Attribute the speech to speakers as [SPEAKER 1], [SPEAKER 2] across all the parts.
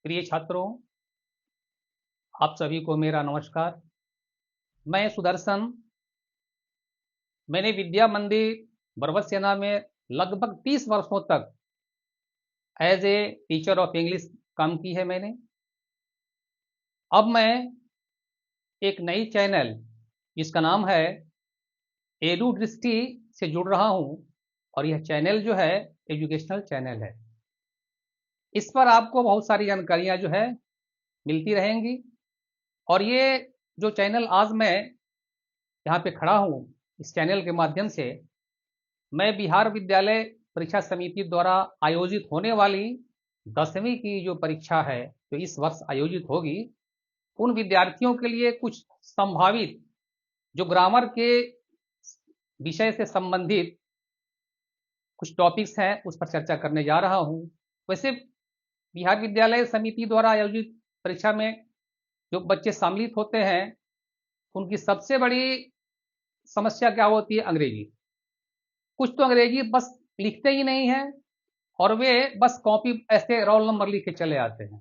[SPEAKER 1] प्रिय छात्रों, आप सभी को मेरा नमस्कार। मैं सुदर्शन। मैंने विद्या मंदिर बरबत में लगभग 30 वर्षों तक as a teacher of English काम की है मैंने। अब मैं एक नई चैनल जिसका नाम है एडू दृष्टि से जुड़ रहा हूं और यह चैनल जो है एजुकेशनल चैनल है। इस पर आपको बहुत सारी जानकारियां जो है मिलती रहेंगी और ये जो चैनल आज मैं यहाँ पे खड़ा हूँ, इस चैनल के माध्यम से मैं बिहार विद्यालय परीक्षा समिति द्वारा आयोजित होने वाली 10वीं की जो परीक्षा है जो इस वर्ष आयोजित होगी, उन विद्यार्थियों के लिए कुछ संभावित जो ग्रामर के विषय से संबंधित कुछ टॉपिक्स हैं उस पर चर्चा करने जा रहा हूं। वैसे बिहार विद्यालय समिति द्वारा आयोजित परीक्षा में जो बच्चे सम्मिलित होते हैं उनकी सबसे बड़ी समस्या क्या होती है? अंग्रेजी। कुछ तो अंग्रेजी बस लिखते ही नहीं है और वे बस कॉपी ऐसे रोल नंबर लिख के चले आते हैं।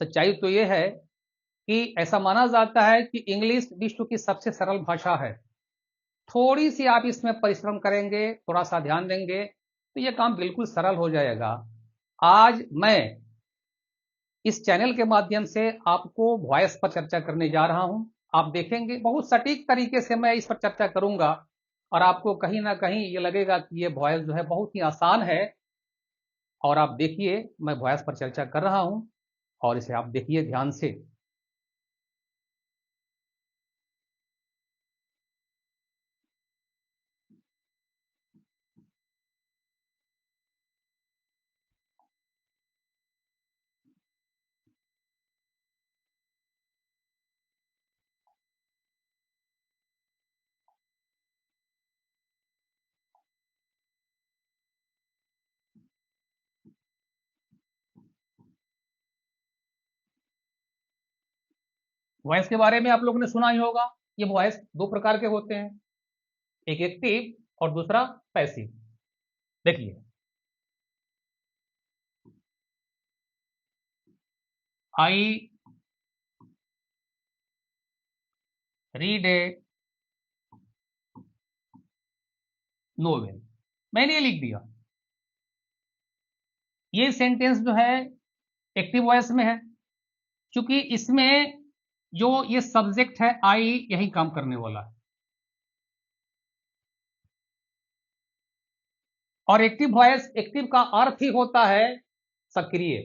[SPEAKER 1] सच्चाई तो ये है कि ऐसा माना जाता है कि इंग्लिश विश्व की सबसे सरल भाषा है। थोड़ी सी आप इसमें परिश्रम करेंगे, थोड़ा सा ध्यान देंगे तो ये काम बिल्कुल सरल हो जाएगा। आज मैं इस चैनल के माध्यम से आपको वॉइस पर चर्चा करने जा रहा हूं। आप देखेंगे बहुत सटीक तरीके से मैं इस पर चर्चा करूंगा और आपको कहीं ना कहीं ये लगेगा कि ये वॉइस जो है बहुत ही आसान है। और आप देखिए मैं वॉइस पर चर्चा कर रहा हूं और इसे आप देखिए ध्यान से। वॉइस के बारे में आप लोगों ने सुना ही होगा। ये वॉइस दो प्रकार के होते हैं, एक एक्टिव और दूसरा पैसिव। देखिए, आई रीड ए नोवेल, मैंने ये लिख दिया। ये सेंटेंस जो है एक्टिव वॉइस में है, क्योंकि इसमें जो ये सब्जेक्ट है आई यही काम करने वाला है। और एक्टिव वॉइस, एक्टिव का अर्थ ही होता है सक्रिय,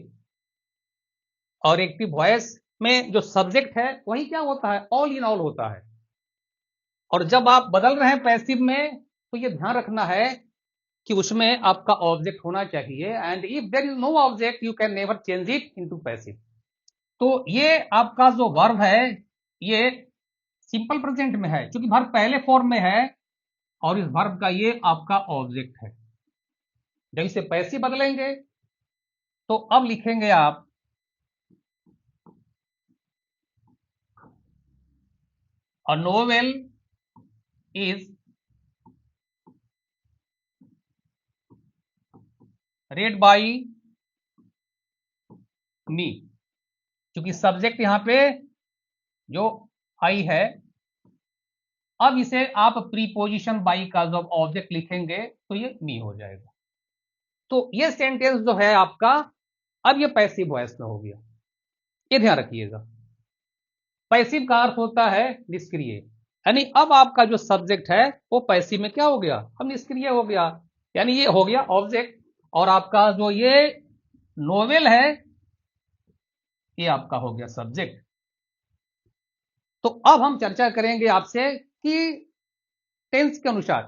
[SPEAKER 1] और एक्टिव वॉइस में जो सब्जेक्ट है वही क्या होता है? ऑल इन ऑल होता है। और जब आप बदल रहे हैं पैसिव में तो ये ध्यान रखना है कि उसमें आपका ऑब्जेक्ट होना चाहिए, and if there is no object you can never change it into passive. तो ये आपका जो वर्ब है ये सिंपल प्रेजेंट में है, क्योंकि वर्ब पहले फॉर्म में है और इस वर्ब का ये आपका ऑब्जेक्ट है। जब इसे पैसिव बदलेंगे तो अब लिखेंगे आप a novel is read by me, क्योंकि सब्जेक्ट यहां पे जो आई है। अब इसे आप प्रीपोजिशन बाई का जब ऑब्जेक्ट लिखेंगे तो ये मी हो जाएगा। तो ये सेंटेंस जो है आपका अब ये पैसिव वॉइस में हो गया, ये ध्यान रखिएगा। पैसिव का अर्थ होता है निष्क्रिय, यानी अब आपका जो सब्जेक्ट है वो पैसिव में क्या हो गया? अब निष्क्रिय हो गया, यानी ये हो गया ऑब्जेक्ट और आपका जो ये नोवेल है ये आपका हो गया सब्जेक्ट। तो अब हम चर्चा करेंगे आपसे कि टेंस के अनुसार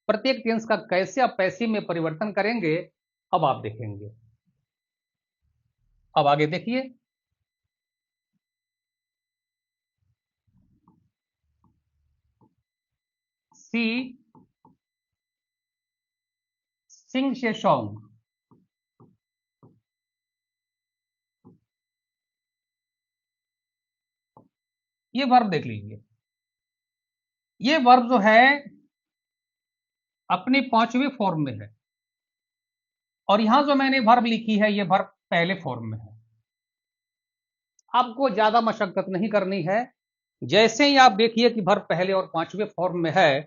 [SPEAKER 1] प्रत्येक टेंस का कैसे आप पैसिव में परिवर्तन करेंगे, अब आप देखेंगे। अब आगे देखिए, सी सिंग्स ए सॉन्ग। ये वर्ब देख लीजिए, ये वर्ब जो है अपनी 5वें फॉर्म में है और यहां जो मैंने वर्ब लिखी है ये वर्ब पहले फॉर्म में है। आपको ज्यादा मशक्कत नहीं करनी है। जैसे ही आप देखिए कि वर्ब पहले और पांचवें फॉर्म में है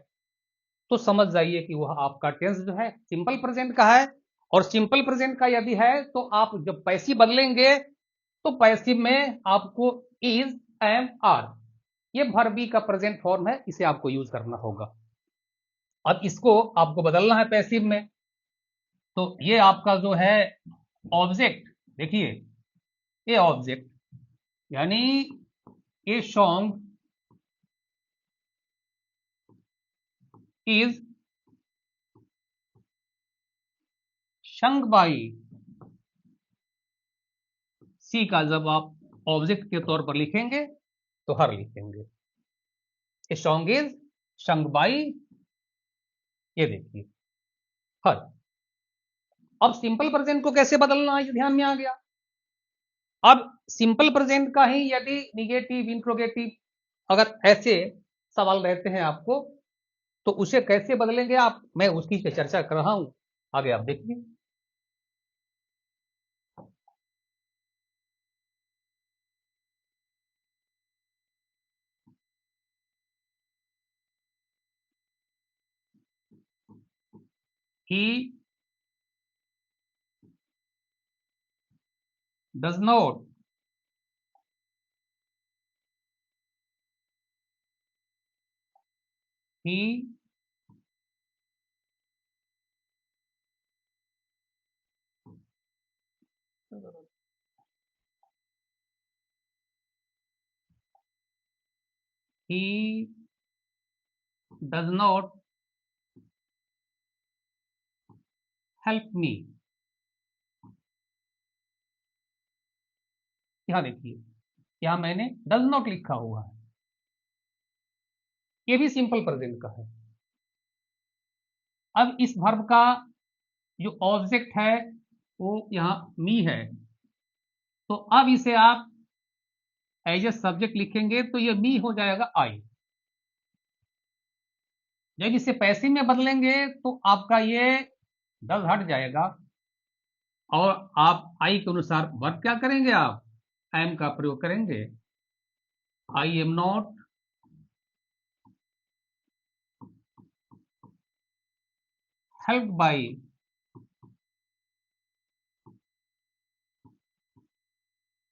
[SPEAKER 1] तो समझ जाइए कि वह आपका टेंस जो है सिंपल प्रेजेंट का है। और सिंपल प्रेजेंट का यदि है तो आप जब पैसिव बदलेंगे तो पैसिव में आपको इज, एम, आर, ये वर्ब बी का प्रेजेंट फॉर्म है, इसे आपको यूज करना होगा। अब इसको आपको बदलना है पैसिव में। तो ये आपका जो है ऑब्जेक्ट, देखिए ये ऑब्जेक्ट यानी a song is sung by, सी का जब आप ऑब्जेक्ट के तौर पर लिखेंगे तो हर लिखेंगे। A song is sung by, ये देखिए हर। अब सिंपल प्रेजेंट को कैसे बदलना है ध्यान में आ गया। अब सिंपल प्रेजेंट का ही यदि निगेटिव, इंट्रोगेटिव अगर ऐसे सवाल रहते हैं आपको तो उसे कैसे बदलेंगे आप, मैं उसकी चर्चा कर रहा हूं, आगे आप देखिए। He does not he he does not help me। यहां देखिए, यहां मैंने डज नॉट लिखा हुआ है, ये भी सिंपल प्रेजेंट का है। अब इस वर्ब का जो ऑब्जेक्ट है वो यहां मी है, तो अब इसे आप एज ए सब्जेक्ट लिखेंगे तो ये मी हो जाएगा आई। जब इसे पैसिव में बदलेंगे तो आपका ये डज हट जाएगा और आप आई के अनुसार वर्ब क्या करेंगे, आप एम का प्रयोग करेंगे। I am not help by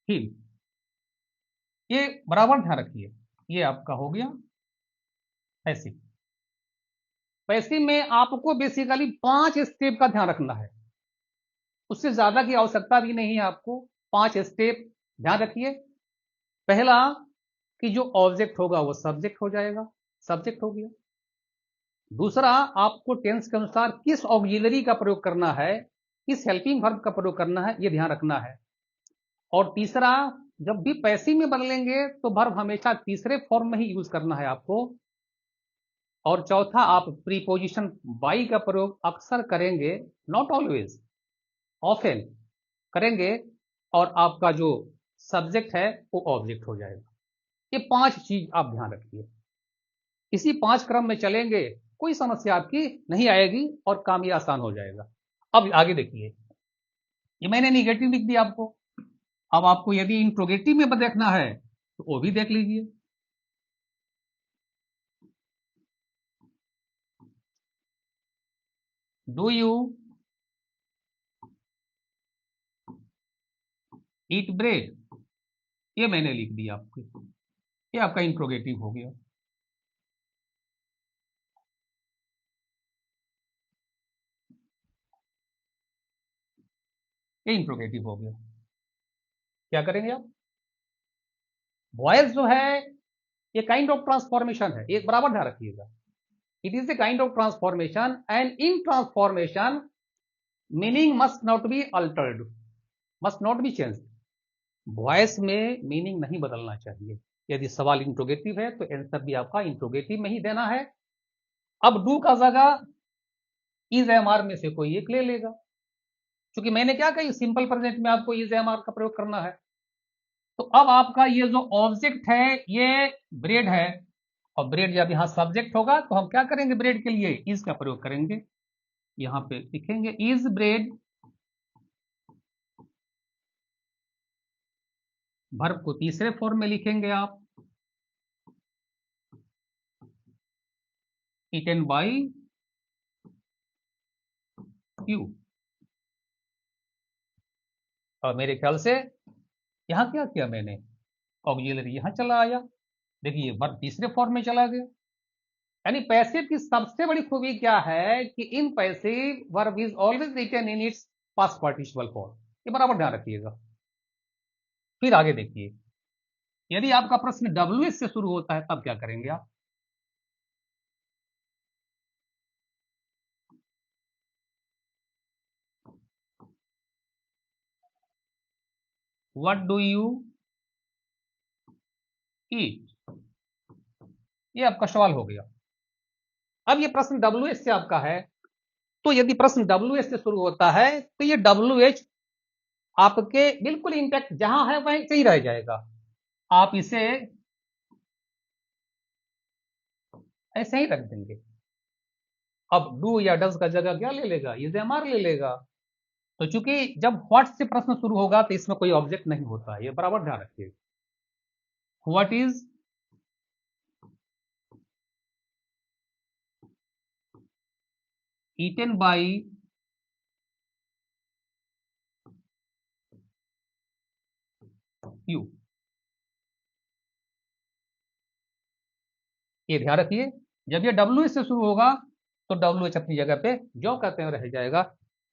[SPEAKER 1] him. ये बराबर ध्यान रखिए, ये आपका हो गया पैसिव। पैसिव में आपको बेसिकली 5 स्टेप का ध्यान रखना है, उससे ज्यादा की आवश्यकता भी नहीं है आपको। 5 स्टेप ध्यान रखिए। पहला कि जो ऑब्जेक्ट होगा वो सब्जेक्ट हो जाएगा, सब्जेक्ट हो गया। दूसरा, आपको टेंस के अनुसार किस ऑक्सिलरी का प्रयोग करना है, किस हेल्पिंग वर्ब का प्रयोग करना है, ये ध्यान रखना है। और तीसरा, जब भी पैसिव में बदलेंगे तो वर्ब हमेशा तीसरे फॉर्म में ही यूज करना है आपको। और चौथा, आप प्रीपोजिशन बाई का प्रयोग अक्सर करेंगे, नॉट ऑलवेज, ऑफन करेंगे, और आपका जो सब्जेक्ट है वो ऑब्जेक्ट हो जाएगा। ये 5 चीज आप ध्यान रखिए। इसी 5 क्रम में चलेंगे, कोई समस्या आपकी नहीं आएगी और काम ये आसान हो जाएगा। अब आगे देखिए, ये मैंने निगेटिव लिख दिया आपको। अब आपको यदि इंट्रोगेटिव में देखना है तो वो भी देख लीजिए। डू यू ईट ब्रेड, ये मैंने लिख दिया आपको, ये आपका इंट्रोगेटिव हो गया। ये इंट्रोगेटिव हो गया। क्या करेंगे आप, वॉइस जो है ये काइंड ऑफ ट्रांसफॉर्मेशन है, एक बराबर ध्यान रखिएगा। It is a kind of transformation and in transformation meaning must not be altered, must not be change. Voice में मीनिंग नहीं बदलना चाहिए। यदि सवाल इंट्रोगेटिव है तो आंसर भी आपका इंट्रोगेटिव में ही देना है। अब डू का जगह इज एम आर में से कोई एक ले लेगा, क्योंकि मैंने क्या कही, सिंपल प्रेजेंट में आपको इज एम आर का प्रयोग करना है। तो अब आपका ये जो ऑब्जेक्ट है ये ब्रेड है, और ब्रेड जब यहां सब्जेक्ट होगा तो हम क्या करेंगे, ब्रेड के लिए इज का प्रयोग करेंगे। यहां पे लिखेंगे इज ब्रेड वर्ब को तीसरे फॉर्म में लिखेंगे आप, ईटन बाय यू। और मेरे ख्याल से यहां क्या किया मैंने, ऑक्सिलरी यहां चला आया, देखिए वर्ब तीसरे फॉर्म में चला गया। यानी पैसिव की सबसे बड़ी खूबी क्या है कि in passive verb is always written in its past participle form, ये बराबर ध्यान रखिएगा। फिर आगे देखिए, यदि आपका प्रश्न WH से शुरू होता है तब क्या करेंगे आप? व्हाट डू यू ईट, ये आपका सवाल हो गया। अब ये प्रश्न WH से आपका है, तो यदि प्रश्न WH से शुरू होता है तो ये WH आपके बिल्कुल इंटैक्ट जहां है वहीं सही रह जाएगा। आप इसे ऐसे ही रख देंगे। अब डू या डज का जगह क्या ले लेगा, इज एम आर ले लेगा। तो चूंकि जब व्हाट से प्रश्न शुरू होगा तो इसमें कोई ऑब्जेक्ट नहीं होता है, ये बराबर ध्यान रखिए। What is eaten by you, ये ध्यान रखिए। जब ये WH से शुरू होगा तो WH अपनी जगह पे जो कहते हैं रह जाएगा,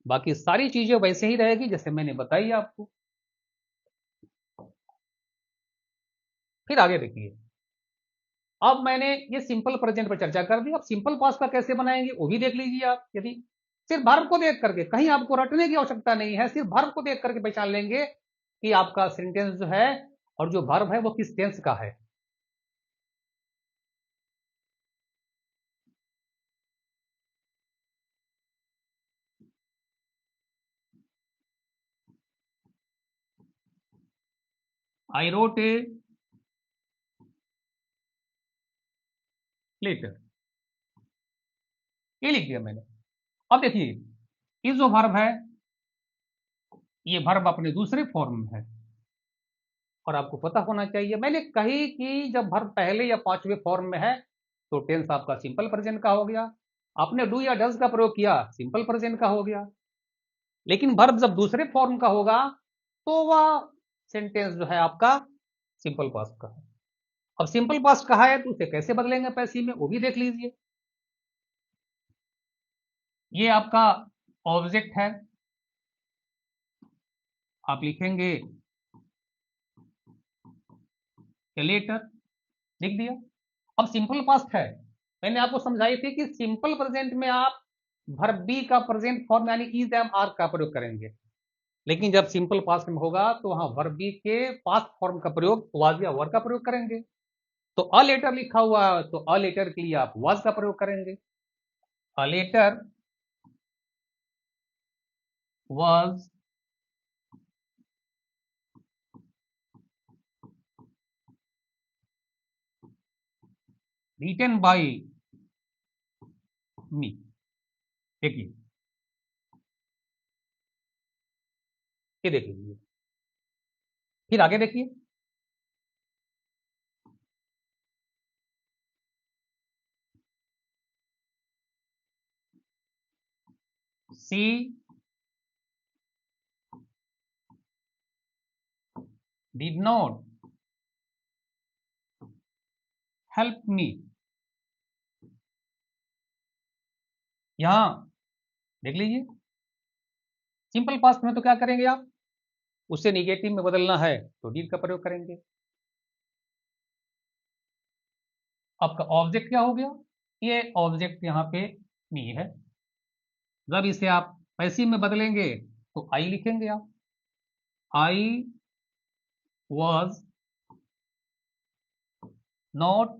[SPEAKER 1] बाकी सारी चीजें वैसे ही रहेगी जैसे मैंने बताई आपको। फिर आगे देखिए, अब मैंने ये सिंपल प्रेजेंट पर चर्चा कर दी, अब सिंपल पास्ट का कैसे बनाएंगे वो भी देख लीजिए आप। यदि सिर्फ वर्ब को देख करके, कहीं आपको रटने की आवश्यकता नहीं है, सिर्फ वर्ब को देख करके पहचान लेंगे कि आपका सेंटेंस जो है और जो वर्ब है वो किस टेंस का है। आई रोट ए लेटर, ये लिख दिया मैंने। अब देखिए, ये जो वर्ब है ये वर्ब अपने दूसरे फॉर्म में है, और आपको पता होना चाहिए मैंने कही कि जब वर्ब पहले या पांचवें फॉर्म में है तो टेंस आपका सिंपल प्रेजेंट का हो गया। आपने डू या डज का प्रयोग किया, सिंपल प्रेजेंट का हो गया। लेकिन वर्ब जब दूसरे फॉर्म का होगा तो वह सेंटेंस जो है आपका सिंपल पास्ट का है। अब सिंपल पास्ट कहा है तो उसे कैसे बदलेंगे पैसिव में वो भी देख लीजिए। ये आपका ऑब्जेक्ट है, आप लिखेंगे लेटर, लिख दिया। अब सिंपल पास्ट है, मैंने आपको समझाई थी कि सिंपल प्रेजेंट में आप वर्ब बी का प्रेजेंट फॉर्म यानी इज एम आर का प्रयोग करेंगे, लेकिन जब सिंपल पास्ट में होगा तो वहां वर्ब बी के पास्ट फॉर्म का प्रयोग वाज या वर का प्रयोग करेंगे। तो अ लेटर लिखा हुआ है तो अ लेटर के लिए आप वाज का प्रयोग करेंगे। A letter was written by me, देखिए ये देख लीजिए। फिर आगे देखिए, she did not help me, यहां देख लीजिए सिंपल पास्ट में तो क्या करेंगे आप, उससे निगेटिव में बदलना है तो डिड का प्रयोग करेंगे। आपका ऑब्जेक्ट क्या हो गया, ये ऑब्जेक्ट यहाँ पे मी है। जब इसे आप पैसिव में बदलेंगे तो आई लिखेंगे आप, I was not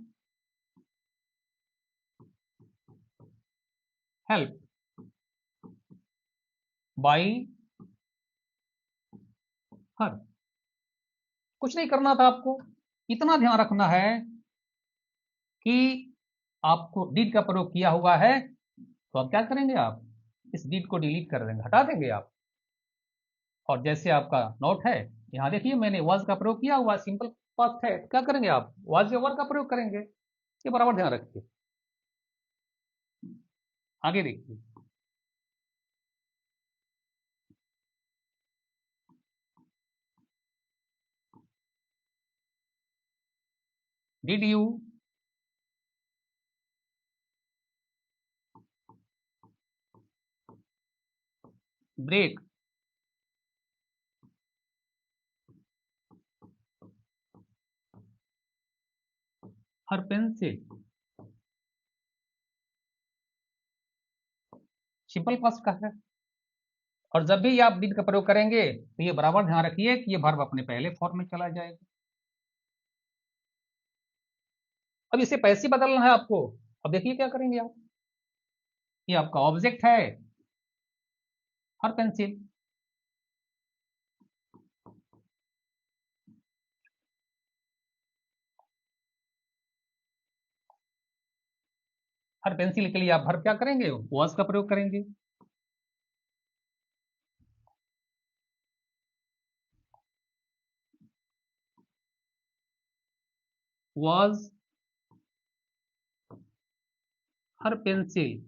[SPEAKER 1] help by हर। कुछ नहीं करना था आपको, इतना ध्यान रखना है कि आपको डिड का प्रयोग किया हुआ है, तो आप क्या करेंगे, आप इस डिड को डिलीट कर देंगे, हटा देंगे आप। और जैसे आपका नोट है, यहाँ देखिए मैंने वाज का प्रयोग किया हुआ, सिंपल पास्ट है, क्या करेंगे आप वाज या वर का प्रयोग करेंगे, ये बराबर ध्यान रखिए। आगे देखिए, did you break her pencil, simple past का है। और जब भी आप डिड का प्रयोग करेंगे तो ये बराबर ध्यान रखिए कि ये वर्ब अपने पहले फॉर्म में चला जाएगा। अब इसे पैसे बदलना है आपको। अब देखिए क्या करेंगे आप, ये आपका ऑब्जेक्ट है हर पेंसिल, हर पेंसिल के लिए आप वर्ब क्या करेंगे, वाज का प्रयोग करेंगे। Was her pencil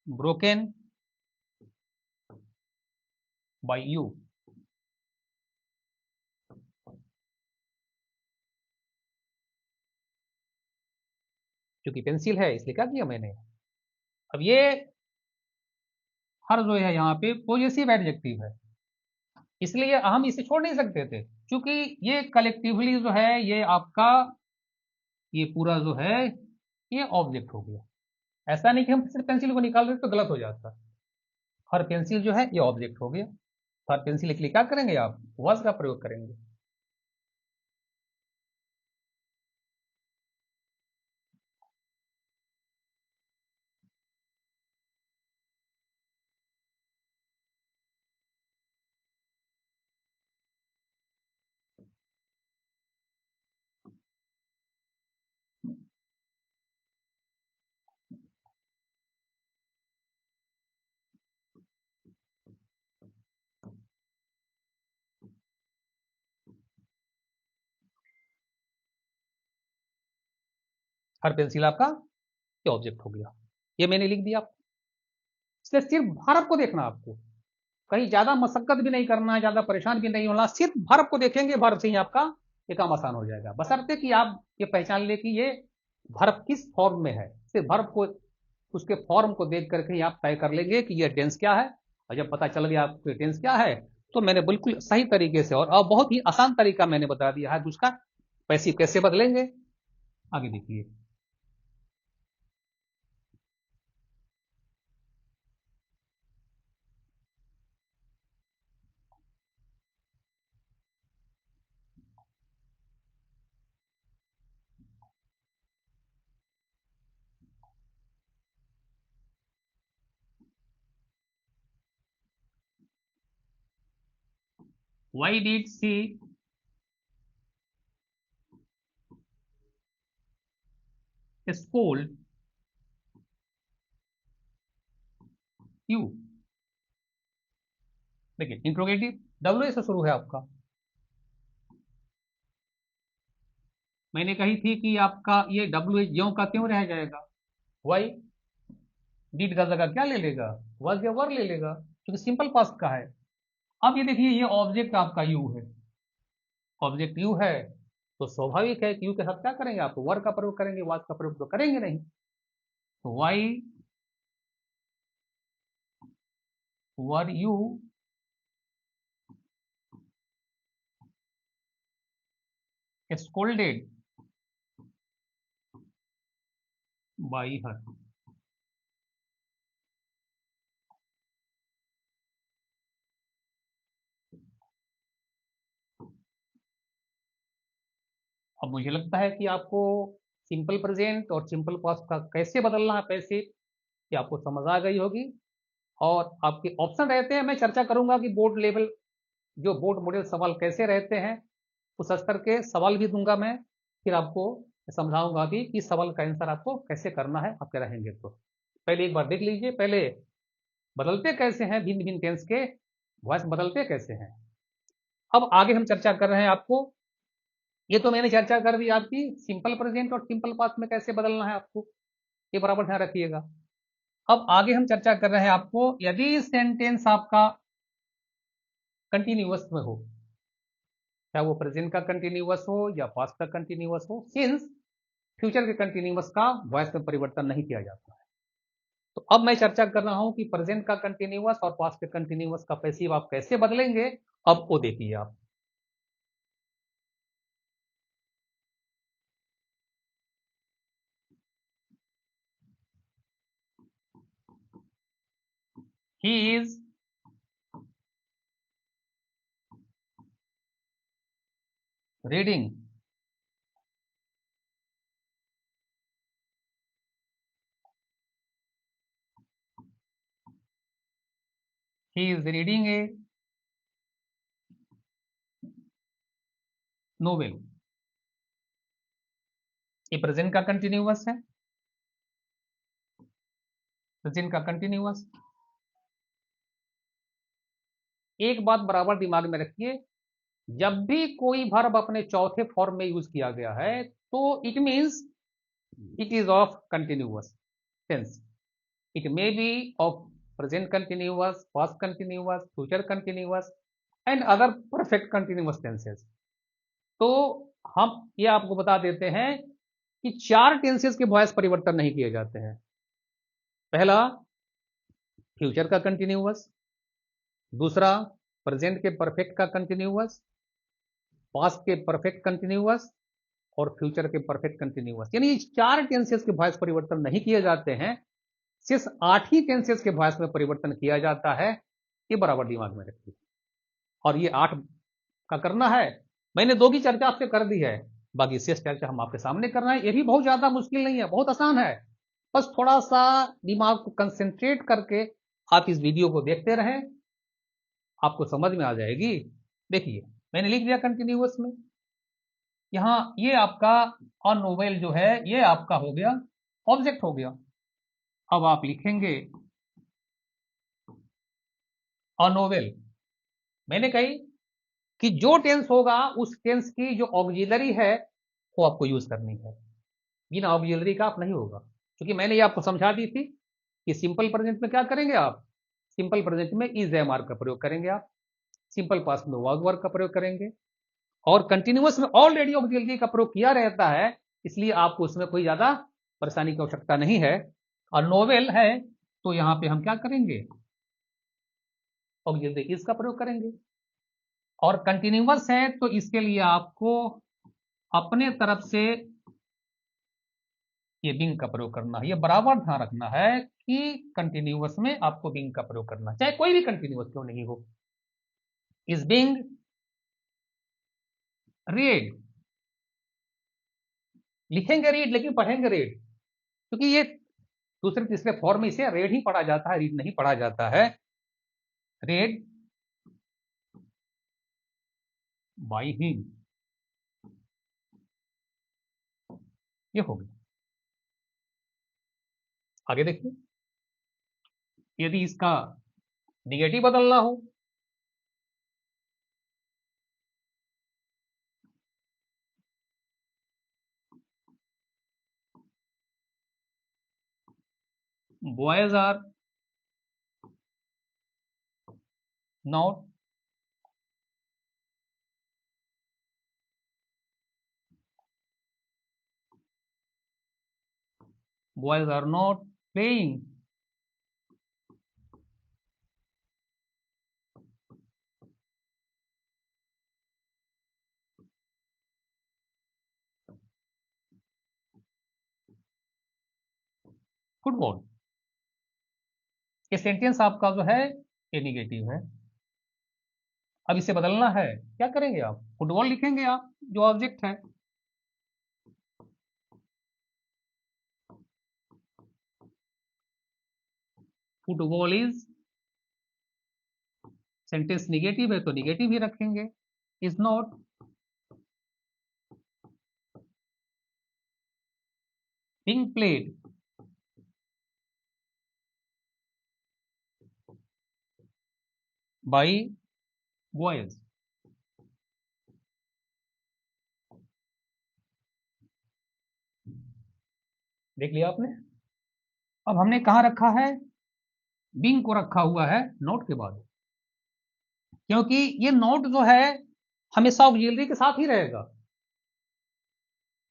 [SPEAKER 1] broken by you, क्योंकि पेंसिल है इसलिए क्या किया मैंने। अब ये हर जो है यहाँ पे पॉजेसिव एडजेक्टिव है, इसलिए हम इसे छोड़ नहीं सकते थे, क्योंकि ये कलेक्टिवली जो है ये आपका ये पूरा जो है ये ऑब्जेक्ट हो गया। ऐसा नहीं कि हम सिर्फ पेंसिल को निकाल रहे तो गलत हो जाता। हर पेंसिल जो है ये ऑब्जेक्ट हो गया, हर पेंसिल के लिए क्या करेंगे आप वाज का प्रयोग करेंगे। हर पेंसिल आपका ये ऑब्जेक्ट हो गया, ये मैंने लिख दिया। इसलिए सिर्फ भारत को देखना आपको, कहीं ज्यादा मशक्कत भी नहीं करना, ज्यादा परेशान भी नहीं होना, सिर्फ भारत को देखेंगे, भारत से ही आपका ये काम आसान हो जाएगा, बशर्ते कि आप ये पहचान ले कि ये वर्ब किस फॉर्म में है। सिर्फ वर्ब को उसके फॉर्म को देख करके ही आप तय कर लेंगे कि ये टेंस क्या है। और जब पता चल गया आपको टेंस क्या है, तो मैंने बिल्कुल सही तरीके से और बहुत ही आसान तरीका मैंने बता दिया है उसका पैसिव कैसे बदलेंगे। आगे देखिए, why did she scold you। देखिए इंट्रोगेटिव डब्ल्यू से शुरू है आपका, मैंने कही थी कि आपका ये डब्ल्यू ज्यों का त्यों रह जाएगा, वाई डीड का जगह क्या ले लेगा, was या वर ले लेगा, क्योंकि सिंपल पास्ट का है। अब ये देखिए ये ऑब्जेक्ट आपका यू है, ऑब्जेक्ट यू है, तो स्वाभाविक है कि यू के साथ क्या करेंगे आप वर का प्रयोग करेंगे, वाज का प्रयोग तो करेंगे नहीं। तो why were you scolded by her। अब मुझे लगता है कि आपको सिंपल प्रेजेंट और सिंपल पास्ट का कैसे बदलना है पैसे, ये आपको समझ आ गई होगी। और आपके ऑप्शन रहते हैं, मैं चर्चा करूंगा कि बोर्ड लेवल जो बोर्ड मॉडल सवाल कैसे रहते हैं, उस स्तर के सवाल भी दूंगा मैं, फिर आपको समझाऊंगा अभी कि इस सवाल का आंसर आपको कैसे करना है आपके रहेंगे तो। पहले एक बार देख लीजिए, पहले बदलते कैसे हैं भिन्न भिन्न टेंस के वॉइस बदलते कैसे हैं। अब आगे हम चर्चा कर रहे हैं आपको, ये तो मैंने चर्चा कर दी आपकी सिंपल प्रेजेंट और सिंपल पास्ट में कैसे बदलना है आपको, ये बराबर ध्यान रखिएगा। अब आगे हम चर्चा कर रहे हैं आपको, यदि सेंटेंस आपका कंटिन्यूअस में हो, चाहे वो प्रेजेंट का कंटिन्यूअस हो या पास्ट का कंटिन्यूअस हो, सिंस फ्यूचर के कंटिन्यूअस का वॉइस में परिवर्तन नहीं किया जाता है। तो अब मैं चर्चा कर रहा हूं कि प्रेजेंट का कंटिन्यूअस और पास्ट के कंटिन्यूअस का पैसिव आप कैसे बदलेंगे। अब वो देखिए आप, he is reading, he is reading A novel, ये प्रेजेंट का कंटिन्यूअस है, प्रेजेंट का कंटिन्यूअस। एक बात बराबर दिमाग में रखिए, जब भी कोई वर्ब अपने चौथे फॉर्म में यूज किया गया है तो it means it is of continuous tense. It may be of present continuous, past continuous, future continuous and other perfect continuous tenses. तो हम ये आपको बता देते हैं कि चार टेंसेस के वॉइस परिवर्तन नहीं किए जाते हैं। पहला फ्यूचर का कंटिन्यूअस, दूसरा प्रेजेंट के परफेक्ट का कंटिन्यूअस, पास्ट के परफेक्ट कंटिन्यूअस और फ्यूचर के परफेक्ट कंटिन्यूअस। यानी चार टेंसेस के वॉइस परिवर्तन नहीं किए जाते हैं, सिर्फ 8 ही टेंसेस के वॉइस में परिवर्तन किया जाता है। ये बराबर दिमाग में रखिए। और ये 8 का करना है, मैंने 2 की चर्चा आपसे कर दी है, बाकी शेष चर्चा हम आपके सामने कर रहे हैं। ये भी बहुत ज्यादा मुश्किल नहीं है, बहुत आसान है। बस थोड़ा सा दिमाग को कंसेंट्रेट करके आप इस वीडियो को देखते रहें, आपको समझ में आ जाएगी। देखिए मैंने लिख दिया कंटिन्यूअस में, यहाँ ये आपका अ नोवेल जो है ये आपका हो गया ऑब्जेक्ट हो गया। अब आप लिखेंगे अ नोवेल। मैंने कही कि जो टेंस होगा उस टेंस की जो ऑक्सिलरी है वो आपको यूज करनी है, बिना ऑक्सिलरी का आप नहीं होगा। क्योंकि मैंने ये आपको समझा दी थी कि सिंपल प्रेजेंट में क्या करेंगे आप, सिंपल प्रेजेंट में इज एम आर का प्रयोग करेंगे आप, सिंपल पास्ट में वाज वर्क का प्रयोग करेंगे, और कंटिन्यूअस में ऑलरेडी ऑक्सिलरी का प्रयोग किया रहता है, इसलिए आपको उसमें कोई ज्यादा परेशानी की आवश्यकता नहीं है। और नोवेल है तो यहाँ पे हम क्या करेंगे, ऑक्सिलरी इज का प्रयोग करेंगे। और कंटिन्यूअस है तो इसके लिए आपको अपने तरफ से ये बिंग का प्रयोग करना है। ये बराबर ध्यान रखना है कि कंटिन्यूअस में आपको बिंग का प्रयोग करना है, चाहे कोई भी कंटिन्यूअस क्यों नहीं हो। इज बिंग रीड, लिखेंगे रीड लेकिन पढ़ेंगे रीड, क्योंकि ये दूसरे तीसरे फॉर्म में इसे रेड ही पढ़ा जाता है, रीड नहीं पढ़ा जाता है। रेड बाई हिम, ये हो गया। आगे देखिए, यदि इसका निगेटिव बदलना हो, boys are not boys are not playing football. ये सेंटेंस आपका जो है ये निगेटिव है। अब इसे बदलना है, क्या करेंगे आप, फुटबॉल लिखेंगे आप जो ऑब्जेक्ट है, फुटबॉल इज, सेंटेंस निगेटिव है तो निगेटिव ही रखेंगे। Is not being played by boys। देख लिया आपने। अब हमने कहाँ रखा है, बिंग को रखा हुआ है नोट के बाद, क्योंकि ये नोट जो है हमेशा ऑक्सिलरी के साथ ही रहेगा।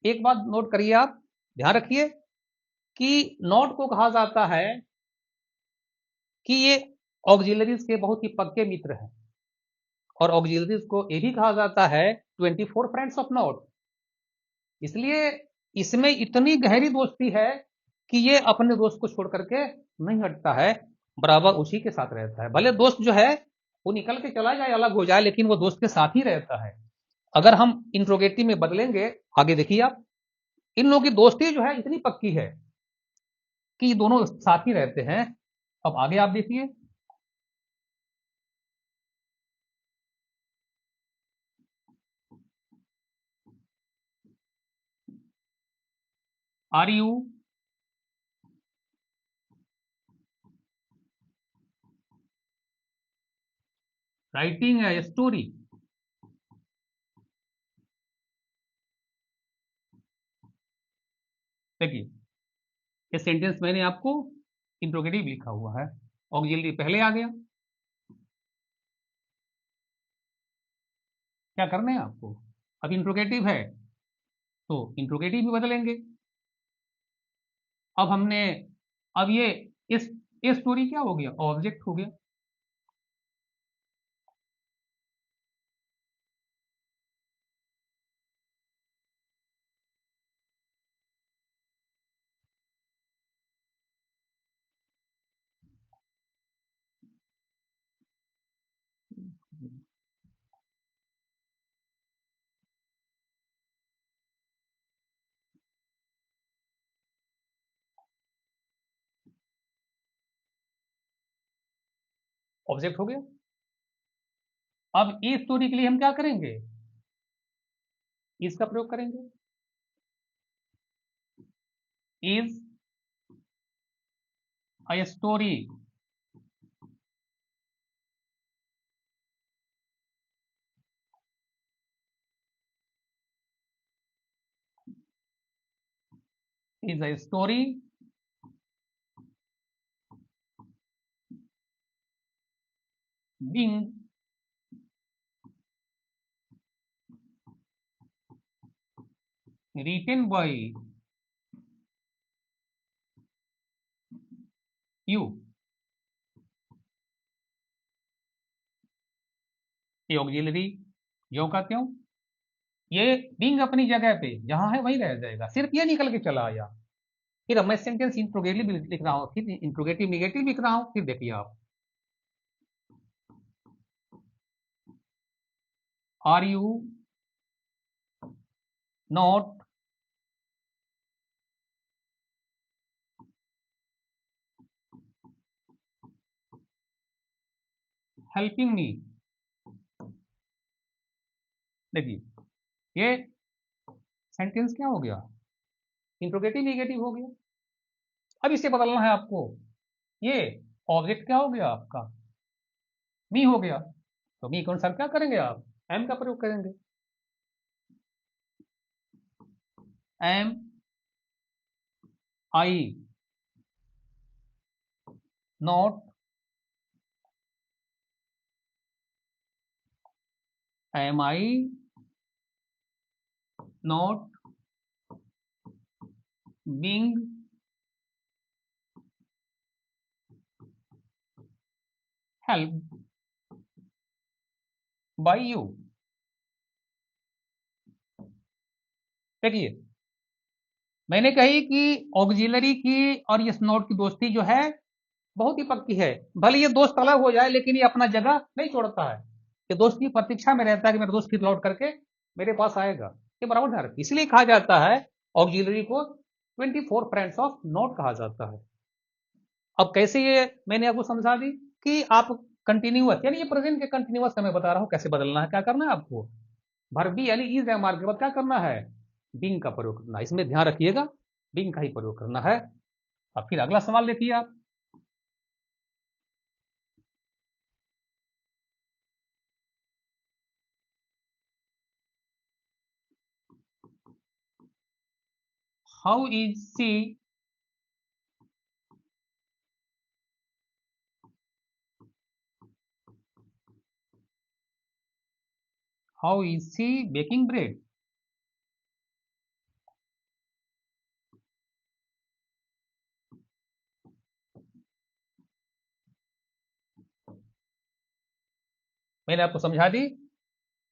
[SPEAKER 1] एक बात नोट करिए आप, ध्यान रखिए कि नोट को कहा जाता है कि ये ऑक्सिलरीज के बहुत ही पक्के मित्र हैं, और ऑक्सिलरीज को ये भी कहा जाता है 24 फ्रेंड्स ऑफ नोट। इसलिए इसमें इतनी गहरी दोस्ती है कि ये अपने दोस्त को छोड़ करके नहीं हटता है, बराबर उसी के साथ रहता है। भले दोस्त जो है वो निकल के चला जाए, अलग हो जाए, लेकिन वो दोस्त के साथ ही रहता है। अगर हम इंट्रोगेटिव में बदलेंगे, आगे देखिए आप, इन लोगों की दोस्ती जो है इतनी पक्की है कि ये दोनों साथ ही रहते हैं। अब आगे आप देखिए, are you writing a story. देखिए ये सेंटेंस मैंने आपको इंट्रोगेटिव लिखा हुआ है, ऑक्सिलरी पहले आ गया। क्या करना है आपको, अब इंट्रोगेटिव है तो इंट्रोगेटिव भी बदलेंगे। अब हमने, अब इस ये स्टोरी क्या हो गया, ऑब्जेक्ट हो गया। ऑब्जेक्ट हो गया। अब इस स्टोरी के लिए हम क्या करेंगे, इसका प्रयोग करेंगे। Is a story is a story being written by you। ये ऑक्सिलरी जो का त्यों, ये बीइंग अपनी जगह पे जहां है वहीं रह जाएगा, सिर्फ ये निकल के चला आया। फिर अब मैं सेंटेंस इंट्रोगेटिव लिख रहा हूं, फिर इंट्रोगेटिव निगेटिव लिख रहा हूं, फिर देखिए आप, are you not helping me. देखिए ये सेंटेंस क्या हो गया, इंट्रोगेटिव निगेटिव हो गया। अब इसे बदलना है आपको, ये ऑब्जेक्ट क्या हो गया आपका, मी हो गया। तो मी के अनुसार क्या करेंगे आप, एम का प्रयोग करेंगे। Am I not am I not being help by you. देखिए मैंने कही कि ऑक्सिलरी की और इस नोट की दोस्ती जो है बहुत ही पक्की है। भले ये दोस्त अलग हो जाए लेकिन ये अपना जगह नहीं छोड़ता है, ये दोस्त की प्रतीक्षा में रहता है कि मेरा दोस्त फिर लौट करके मेरे पास आएगा, ये बराबर ध्यान रखिए। इसलिए कहा जाता है ऑक्सिलरी को 24 फ्रेंड्स ऑफ नोट कहा जाता है। अब कैसे ये मैंने आपको समझा दी कि आप कंटिन्यूअस, यानी ये प्रेजेंट के कंटिन्यूअस मैं बता रहा हूं कैसे बदलना है, क्या करना है आपको, वर्बी यानी इज एम आर के बाद क्या करना है, बीइंग का प्रयोग करना है। इसमें ध्यान रखिएगा बीइंग का ही प्रयोग करना है। अब फिर अगला सवाल देखिए आप। How is she how is she baking bread? मैंने आपको समझा दी,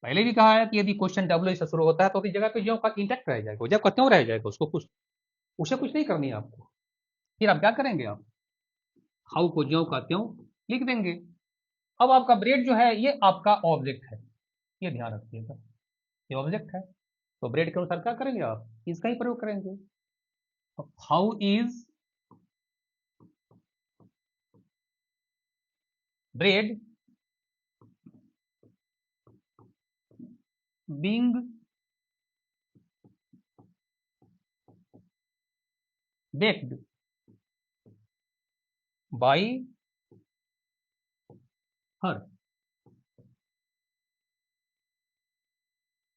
[SPEAKER 1] पहले भी कहा है कि यदि क्वेश्चन डब्ल्यू से शुरू होता है तो उसकी जगह पे जो का इंटैक्ट रह जाएगा, जब का क्यों रह जाएगा, उसको कुछ उसे कुछ नहीं करनी है आपको। फिर आप क्या करेंगे, आप हाउ को ज्यों का त्यों लिख देंगे। अब आपका ब्रेड जो है ये आपका ऑब्जेक्ट है, ये ध्यान रखिएगा, ये ऑब्जेक्ट है, तो ब्रेड के अनुसार क्या करेंगे, आप इसका ही प्रयोग करेंगे। How is bread being baked bye हर।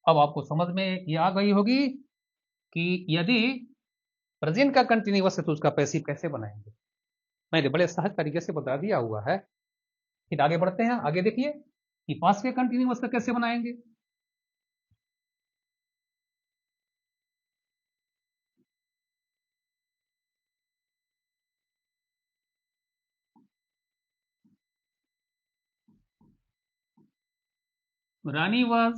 [SPEAKER 1] अब आपको समझ में ये आ गई होगी कि यदि प्रेजेंट का कंटिन्यूअस है तो उसका पैसिव कैसे बनाएंगे। मैंने बड़े सहज तरीके से बता दिया हुआ है। फिर आगे बढ़ते हैं, आगे देखिए कि पास्ट के कंटिन्यूअस का कैसे बनाएंगे। रानी वाज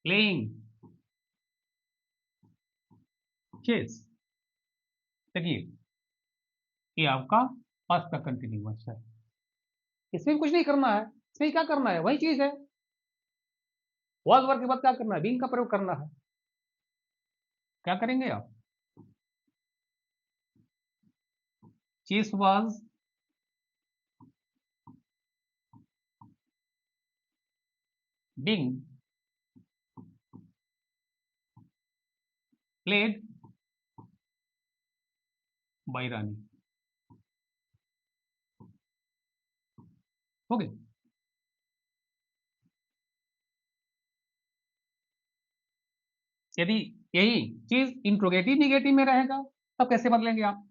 [SPEAKER 1] प्लेइंग चेस। देखिए ये आपका पास्ट का कंटिन्यूअस है, इसमें कुछ नहीं करना है, इसमें क्या करना है, वही चीज है। वाज वर्ग के बाद क्या करना है, बीइंग का प्रयोग करना है। क्या करेंगे आप, chess was being played by Rani. हो गए। यदि यही चीज इंट्रोगेटिव निगेटिव में रहेगा तब कैसे बदलेंगे आप।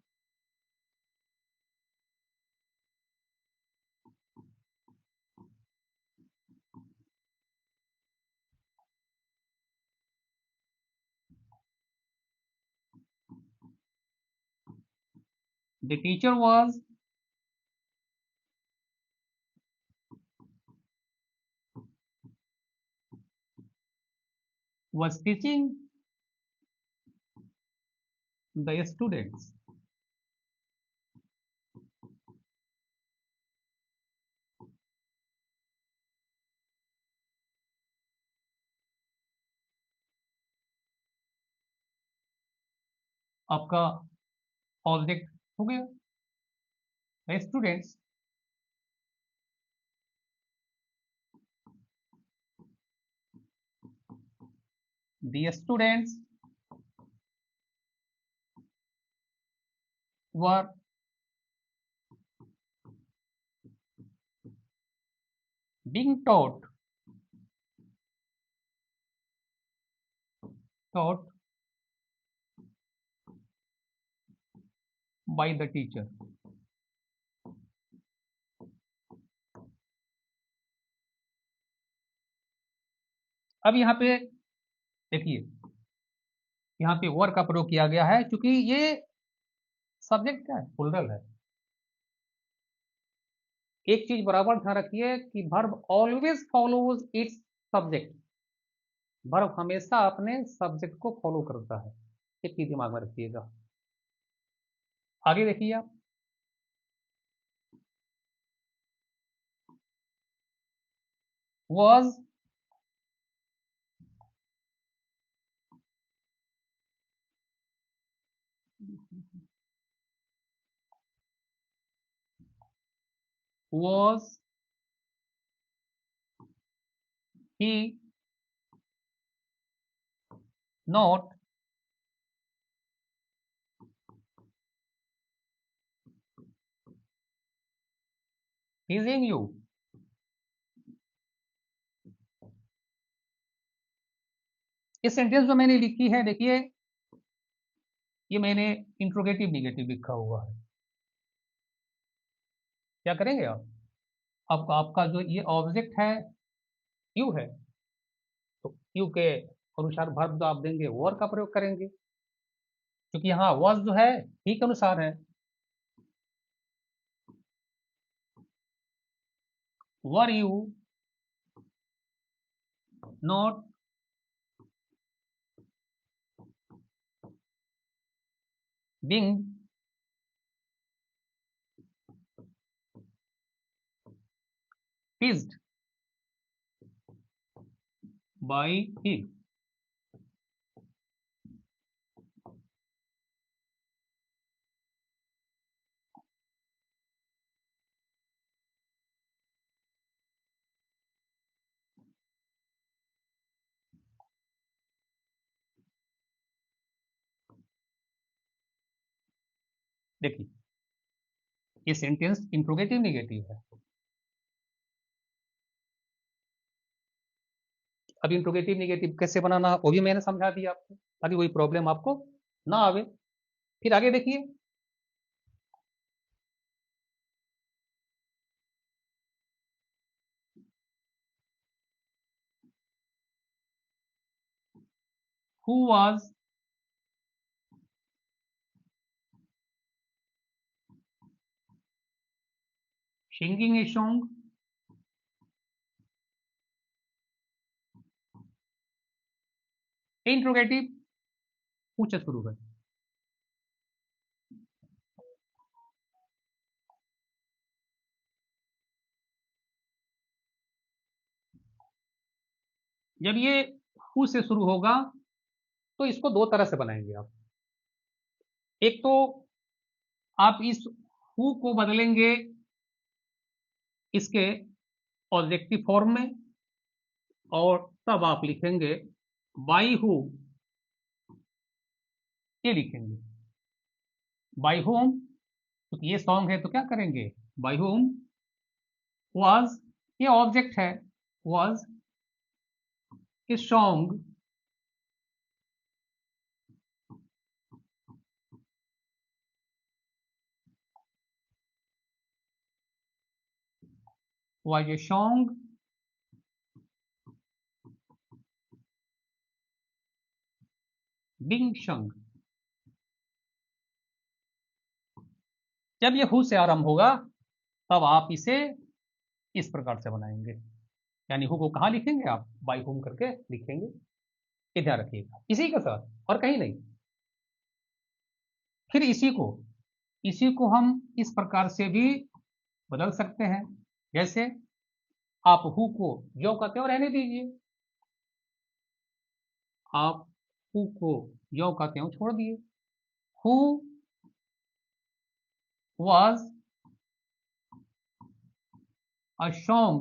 [SPEAKER 1] The teacher was teaching the students। आपका ऑब्जेक्ट हो गया students. The students were being taught by the teacher। अब यहाँ पे देखिए, यहाँ पे वर का प्रयोग किया गया है क्योंकि ये सब्जेक्ट क्या है, प्लूरल है। एक चीज बराबर ध्यान रखिए कि verb always follows it's subject, verb हमेशा अपने सब्जेक्ट को फॉलो करता है, एक चीज दिमाग में रखिएगा। आगे देखिए आप, was was he not teasing you. इस सेंटेंस में मैंने लिखी है, देखिए ये मैंने इंट्रोगेटिव निगेटिव लिखा हुआ है। क्या करेंगे आप, आपका जो ये ऑब्जेक्ट है यू है, तो यू के अनुसार वर्ब जो आप देंगे वर का प्रयोग करेंगे, क्योंकि यहाँ वॉज जो है ही के अनुसार है। Were you not being teased by he. देखिए ये सेंटेंस इंट्रोगेटिव निगेटिव है। अब इंट्रोगेटिव निगेटिव कैसे बनाना वो भी मैंने समझा दिया आपको, ताकि कोई प्रॉब्लम आपको ना आवे। फिर आगे देखिए, who was singing a song interrogative पूछ शुरू है। जब ये हु से शुरू होगा तो इसको दो तरह से बनाएंगे आप। एक तो आप इस हु को बदलेंगे इसके ऑब्जेक्टिव फॉर्म में, और तब आप लिखेंगे बाई हु, ये लिखेंगे बाई होम, तो ये सॉन्ग है तो क्या करेंगे बाई होम वाज, ये ऑब्जेक्ट है, was a song was a song being sung। जब ये हु से आरंभ होगा तब आप इसे इस प्रकार से बनाएंगे, यानी हु को कहाँ लिखेंगे आप बाई होम करके लिखेंगे, ये ध्यान रखिएगा, इसी के साथ और कहीं नहीं। फिर इसी को हम इस प्रकार से भी बदल सकते हैं, जैसे आप हु को जो कहते हो रहने दीजिए, आप हु को जो कहते हो छोड़ दिए, who was a song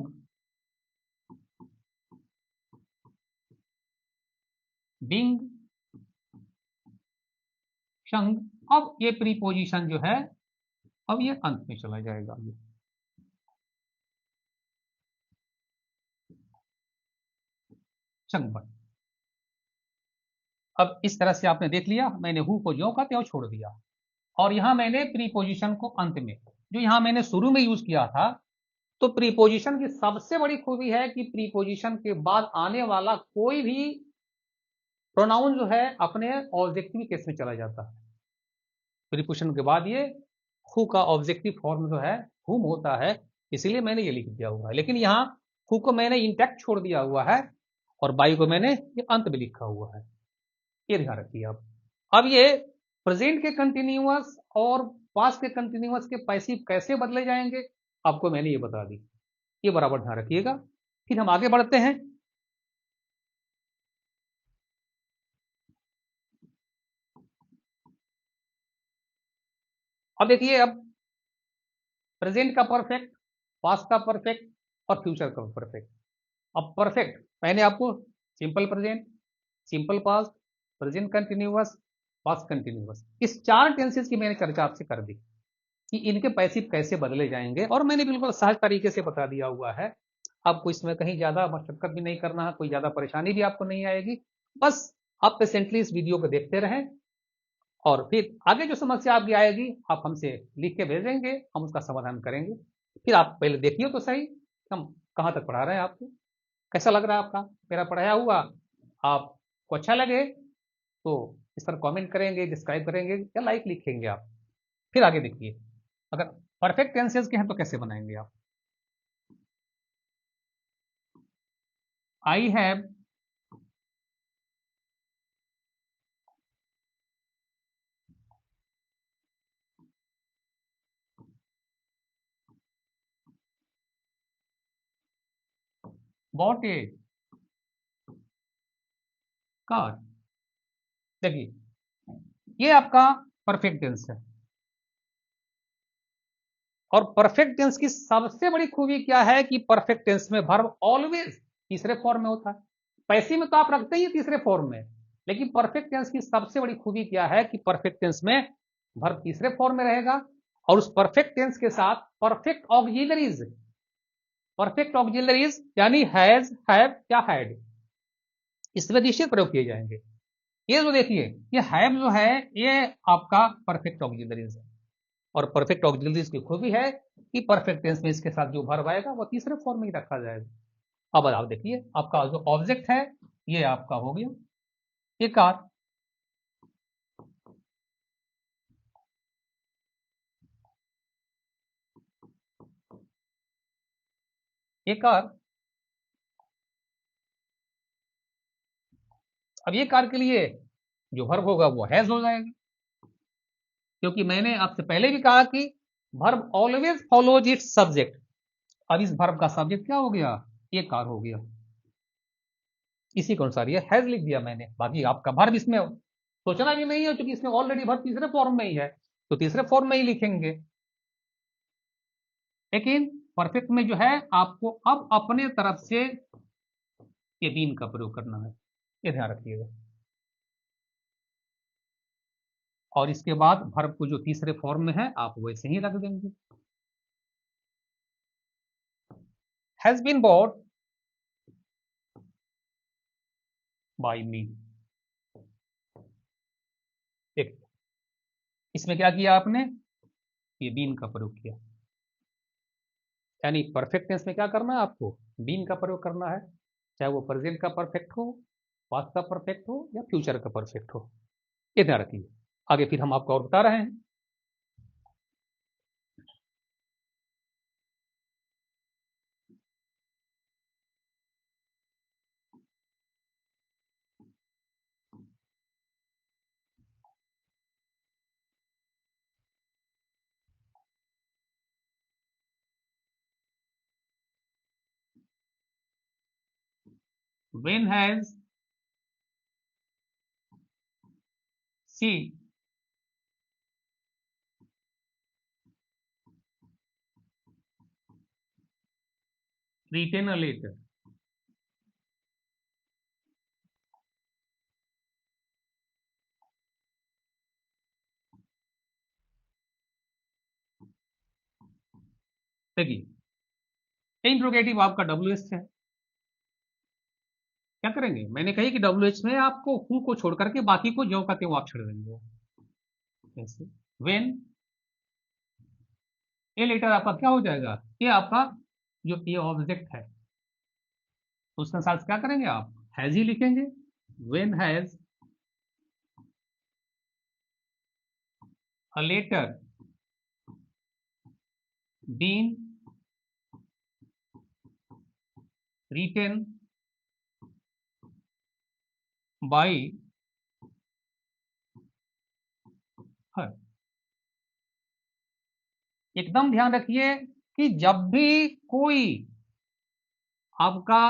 [SPEAKER 1] being sung। अब ये प्रीपोजिशन जो है अब ये अंत में चला जाएगा, ये संग। अब इस तरह से आपने देख लिया, मैंने हु को ज्यों का त्यों छोड़ दिया, और यहां मैंने प्रीपोजिशन को अंत में, जो यहां मैंने शुरू में यूज किया था, तो प्रीपोजिशन की सबसे बड़ी खूबी है कि प्रीपोजिशन के बाद आने वाला कोई भी प्रोनाउन जो है अपने ऑब्जेक्टिव केस में चला जाता है। प्रीपोजिशन के बाद ये हु का ऑब्जेक्टिव फॉर्म जो है हुम होता है, इसीलिए मैंने ये लिख दिया हुआ है। लेकिन यहाँ हु को मैंने इंटैक्ट छोड़ दिया हुआ है और बाई को मैंने ये अंत में लिखा हुआ है, ये ध्यान रखिए आप। अब ये प्रेजेंट के कंटिन्यूअस और पास्ट के कंटिन्यूअस के पैसिव कैसे बदले जाएंगे आपको मैंने ये बता दी, ये बराबर ध्यान रखिएगा। फिर हम आगे बढ़ते हैं। अब देखिए, अब प्रेजेंट का परफेक्ट, पास्ट का परफेक्ट और फ्यूचर का परफेक्ट। अब परफेक्ट मैंने आपको simple present, simple past, present continuous, past continuous, इस 4 टेंसेस की मैंने चर्चा आपसे कर दी कि इनके पैसिव कैसे बदले जाएंगे, और मैंने बिल्कुल सहज तरीके से बता दिया हुआ है। आपको इसमें कहीं ज्यादा मशक्कत भी नहीं करना है, कोई ज्यादा परेशानी भी आपको नहीं आएगी। बस आप पेशेंटली इस वीडियो को देखते रहें, और फिर आगे जो समस्या आपकी आएगी आप हमसे लिख के भेजेंगे, हम उसका समाधान करेंगे। फिर आप पहले देखिए तो सही हम कहाँ तक पढ़ा रहे हैं आपको, कैसा लग रहा है आपका मेरा पढ़ाया हुआ। आपको अच्छा लगे तो इस पर कमेंट करेंगे, डिस्क्राइब करेंगे या लाइक लिखेंगे आप। फिर आगे देखिए, अगर परफेक्ट टेंसेस के हैं तो कैसे बनाएंगे आप। I have bought A car. देखिए ये आपका परफेक्ट टेंस है, और परफेक्ट टेंस की सबसे बड़ी खूबी क्या है कि परफेक्ट टेंस में वर्ब ऑलवेज तीसरे फॉर्म में होता है। पैसिव में तो आप रखते ही तीसरे फॉर्म में, लेकिन परफेक्ट टेंस की सबसे बड़ी खूबी क्या है कि परफेक्ट टेंस में वर्ब तीसरे फॉर्म में रहेगा, और उस परफेक्ट टेंस के साथ परफेक्ट ऑक्सिलरीज यानी हैज, हैव या हैड, इसमें निश्चित प्रयोग किए जाएंगे। ये जो देखिए, ये हैव जो है ये आपका परफेक्ट ऑक्सिलरीज है, और परफेक्ट ऑक्सिलरीज की खूबी है कि परफेक्ट टेंस में इसके साथ जो वर्ब आएगा वो तीसरे फॉर्म में ही रखा जाएगा। अब आप देखिए, आपका जो ऑब्जेक्ट है ये आपका हो गया ये कार। ये कार, अब ये कार के लिए जो वर्ब होगा वो हैज हो जाएगा, क्योंकि मैंने आपसे पहले भी कहा कि verb always follows it's subject. अब इस वर्ब का सब्जेक्ट क्या हो गया, ये कार हो गया, इसी के अनुसार ये हैज लिख दिया मैंने। बाकी आपका वर्ब इसमें सोचना भी नहीं है, क्योंकि इसमें ऑलरेडी वर्ब तीसरे फॉर्म में ही है, तो तीसरे फॉर्म में ही लिखेंगे। लेकिन परफेक्ट में जो है आपको अब अपने तरफ से ये बीन का प्रयोग करना है, ये ध्यान रखिएगा। और इसके बाद वर्ब को जो तीसरे फॉर्म में है आप वैसे ही रख देंगे। हैज बीन बॉट बाय मी। एक, इसमें क्या किया आपने, ये बीन का प्रयोग किया, यानी परफेक्ट टेंस में क्या करना है आपको, बीन का प्रयोग करना है, चाहे वो प्रेजेंट का परफेक्ट हो, पास्ट का परफेक्ट हो या फ्यूचर का परफेक्ट हो, ये ध्यान रखिए। आगे फिर हम आपको और बता रहे हैं। When has she written a letter? देखिए इंट्रोगेटिव आपका डब्ल्यू एच है, क्या करेंगे, मैंने कही कि डब्ल्यू एच में आपको हु को छोड़ करके बाकी को जो का त्यों आप छेड़ देंगे। जैसे वेन, ये लेटर आपका क्या हो जाएगा, ये आपका जो ये ऑब्जेक्ट है, तो उसके साथ क्या करेंगे आप हैज ही लिखेंगे। When has a letter been written by her. एकदम ध्यान रखिए कि जब भी कोई आपका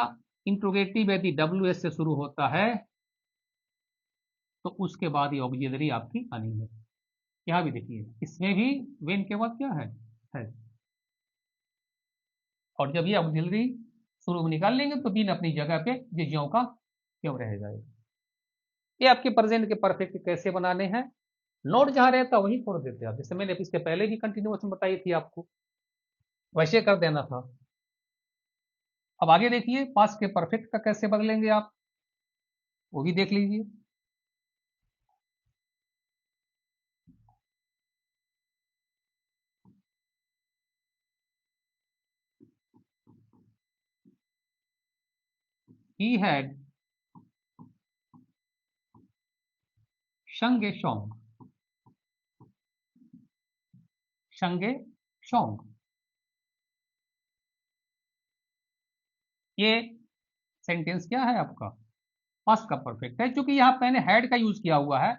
[SPEAKER 1] इंट्रोगेटिव यदि डब्ल्यू एस से शुरू होता है तो उसके बाद ये ऑक्सिलरी आपकी आनी है। यहां भी देखिए, इसमें भी वेन के बाद क्या है, और जब ये ऑक्सिलरी शुरू में निकाल लेंगे तो बीन अपनी जगह पे ये ज्यों का क्यों रह जाएगा। ये आपके प्रेजेंट के परफेक्ट कैसे बनाने हैं, नोट जहां रहता वहीं छोड़ देते आप, जैसे मैंने इसके पहले भी कंटिन्यूएशन बताई थी आपको, वैसे कर देना था। अब आगे देखिए पास्ट के परफेक्ट का कैसे बदलेंगे आप, वो भी देख लीजिए। He had sung a song, sung a song। ये सेंटेंस क्या है आपका, पास्ट का परफेक्ट है, क्योंकि यहाँ मैंने हैड का यूज किया हुआ है।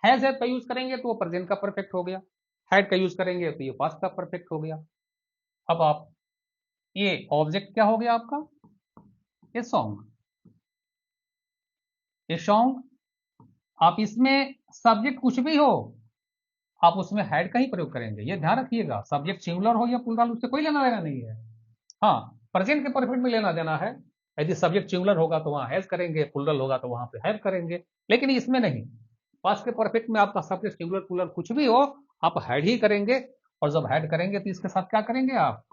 [SPEAKER 1] हैज का यूज करेंगे तो वो प्रेजेंट का परफेक्ट हो गया, हैड का यूज करेंगे तो ये पास्ट का परफेक्ट हो गया। अब आप ये ऑब्जेक्ट क्या हो गया आपका, ये सॉन्ग, ये सॉन्ग। आप इसमें सब्जेक्ट कुछ भी हो आप उसमें हैड का ही प्रयोग करेंगे, ये ध्यान रखिएगा, सब्जेक्ट सिंगुलर हो या प्लूरल उससे कोई लेना देना नहीं है। हाँ, प्रेजेंट के परफेक्ट में लेना देना है, यदि सब्जेक्ट सिंगुलर होगा तो वहां हैज करेंगे, प्लूरल होगा तो वहां पे हैव करेंगे, लेकिन इसमें नहीं। पास्ट के परफेक्ट में आपका सब्जेक्ट सिंगुलर प्लूरल कुछ भी हो आप हैड ही करेंगे, और जब हैड करेंगे तो इसके साथ क्या करेंगे आप,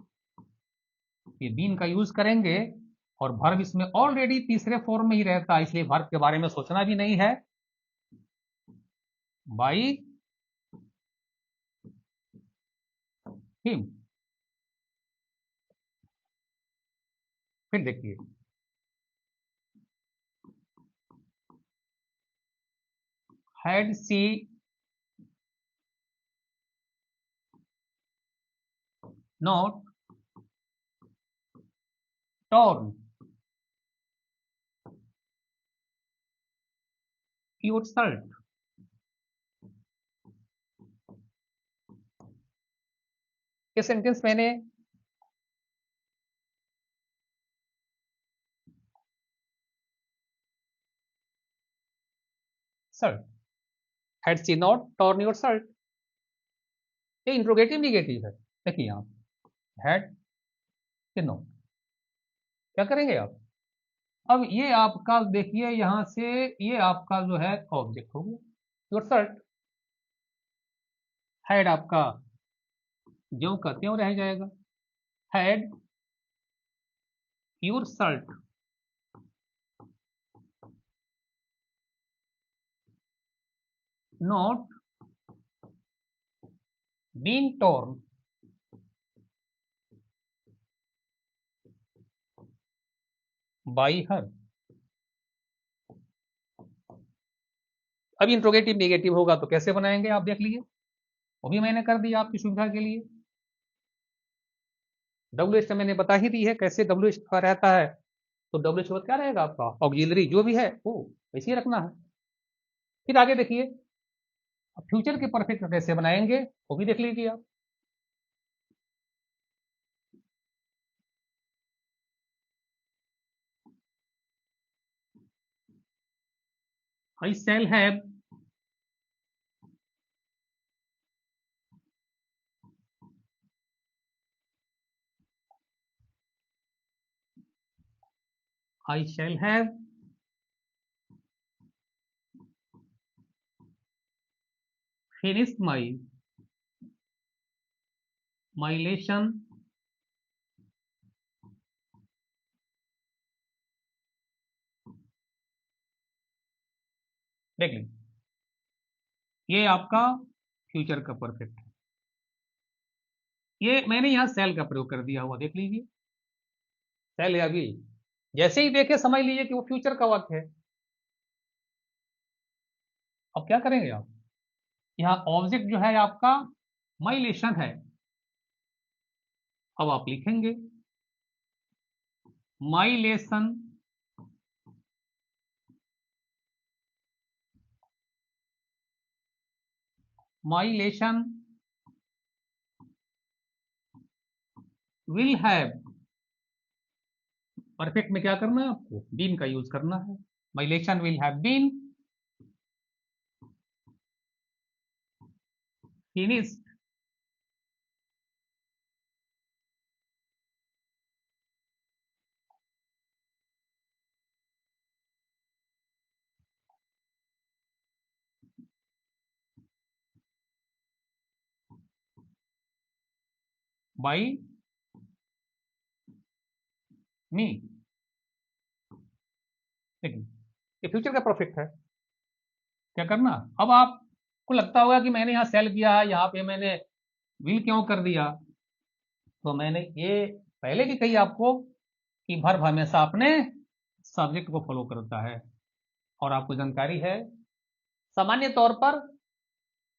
[SPEAKER 1] ये बीन का यूज करेंगे, और वर्ब इसमें ऑलरेडी तीसरे फॉर्म में ही रहता है, इसलिए वर्ब के बारे में सोचना भी नहीं है। By him. फिर देखिए had she not torn your shirt. ये सेंटेंस मैंने shirt, had she not torn your shirt, ये इंट्रोगेटिव निगेटिव है। देखिए यहाँ हैड के नॉट क्या करेंगे आप, अब ये आपका देखिए यहां से, ये आपका जो है ऑब्जेक्ट हो गया योर शर्ट, हैड आपका ज्यों का त्यों रह जाएगा, had your shirt not been torn by her. अब इंट्रोगेटिव नेगेटिव होगा तो कैसे बनाएंगे आप देख लीजिए, वो भी मैंने कर दिया आपकी सुविधा के लिए। डब्ल्यू एच मैंने बता ही दी है कैसे डब्ल्यू एच का रहता है, तो डब्ल्यू एच क्या रहेगा आपका ऑक्सिलरी जो भी है वो वैसे ही रखना है। फिर आगे देखिए फ्यूचर के परफेक्ट कैसे बनाएंगे वो भी देख लीजिए आप। I shall have, I shall have finished my lesson देख लीजिए, ये आपका फ्यूचर का परफेक्ट है, ये मैंने यहाँ सेल का प्रयोग कर दिया हुआ देख लीजिए, सेल या विल, जैसे ही देखे समझ लीजिए कि वो फ्यूचर का वाक्य है। अब क्या करेंगे आप, यहाँ ऑब्जेक्ट जो है आपका माई लेसन है, अब आप लिखेंगे माई lesson my lesson will have, perfect में क्या करना है आपको बीन का यूज करना है, my lesson will have been finished by me. देखिए ये फ्यूचर का परफेक्ट है। क्या करना, अब आपको लगता होगा कि मैंने यहाँ सेल किया है, यहाँ पे मैंने विल क्यों कर दिया। तो मैंने ये पहले भी कही आपको कि वर्ब हमेशा अपने सब्जेक्ट को फॉलो करता है। और आपको जानकारी है सामान्य तौर पर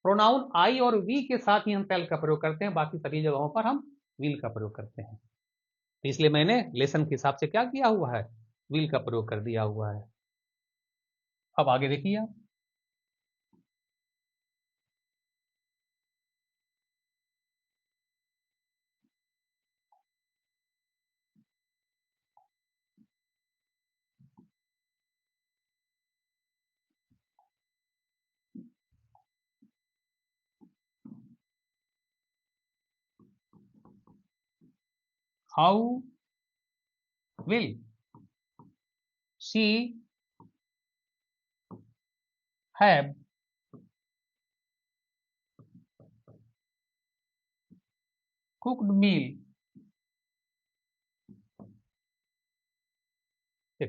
[SPEAKER 1] प्रोनाउन आई और वी के साथ ही हम टेल का प्रयोग करते हैं, बाकी सभी जगहों पर हम विल का प्रयोग करते हैं। तो इसलिए मैंने लेसन के हिसाब से क्या किया हुआ है, विल का प्रयोग कर दिया हुआ है। अब आगे देखिए आप, how will she have cooked meal. ये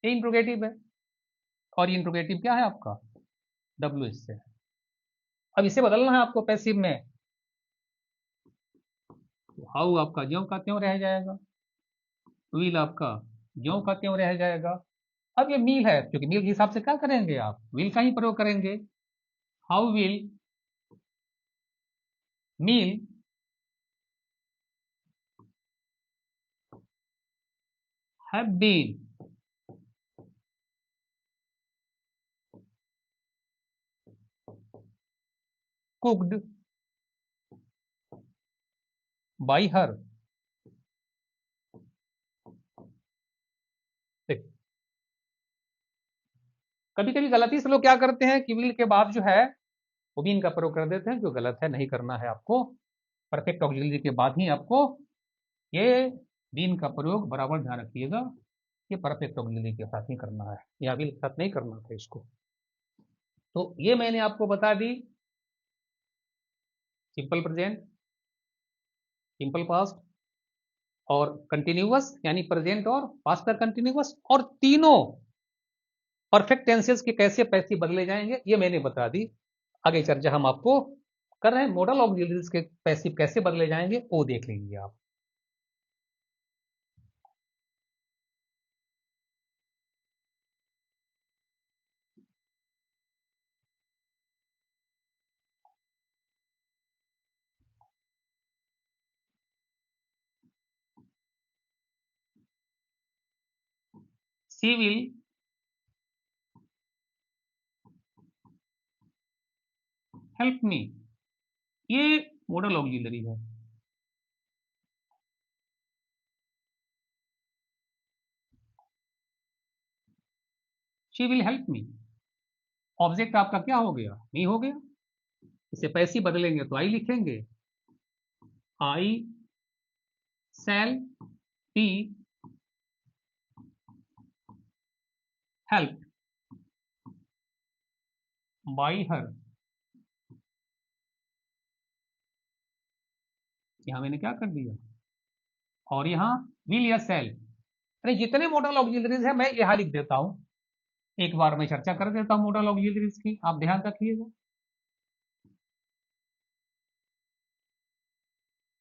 [SPEAKER 1] इंट्रोगेटिव है, और ये इंट्रोगेटिव क्या है आपका, डब्ल्यू एस से है। अब इसे बदलना है आपको पैसिव में, तो हाउ आपका ज्यों का त्यों रह जाएगा, विल आपका ज्यों का त्यों रह जाएगा। अब ये मील है, क्योंकि मील के हिसाब से क्या करेंगे आप, विल का ही प्रयोग करेंगे। How will meal have been cooked by her. कभी कभी गलती से लोग क्या करते हैं कि विल के बाद जो है वो बीन का प्रयोग कर देते हैं, जो गलत है, नहीं करना है आपको। परफेक्ट ऑक्सिलरी के बाद ही आपको ये बीन का प्रयोग बराबर ध्यान रखिएगा, ये परफेक्ट ऑक्सिलरी के साथ ही करना है, या विल के साथ नहीं करना था इसको। तो ये मैंने आपको बता दी सिंपल प्रेजेंट, सिंपल पास्ट और कंटिन्यूअस, यानी प्रेजेंट और पास्ट का कंटिन्यूअस, और तीनों परफेक्ट टेंसेस के कैसे पैसिव बदले जाएंगे ये मैंने बता दी। आगे चर्चा हम आपको कर रहे हैं मॉडल ऑक्सिलरीज के पैसिव कैसे बदले जाएंगे वो देख लीजिए आप। सी विल हेल्प मी, ये मॉडल ऑक्सिलरी है। She will help me, object आपका क्या हो गया, मी हो गया। इसे पैसिव बदलेंगे तो आई लिखेंगे, I shall be help by her. यहां मैंने क्या कर दिया, और यहां विल या शैल, अरे जितने मॉडल ऑक्सिलरीज है मैं यहां लिख देता हूं। एक बार मैं चर्चा कर देता हूं मॉडल ऑक्सिलरीज की, आप ध्यान रखिएगा।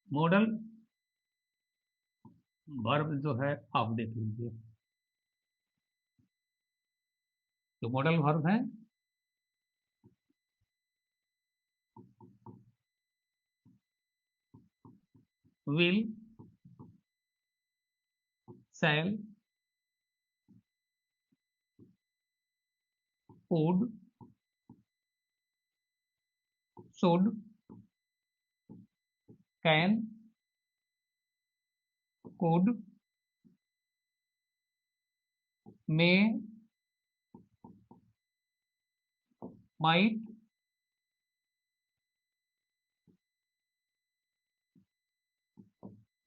[SPEAKER 1] मॉडल वर्ब जो है आप देख लीजिए, जो मॉडल वर्ब है will shell would should can could may might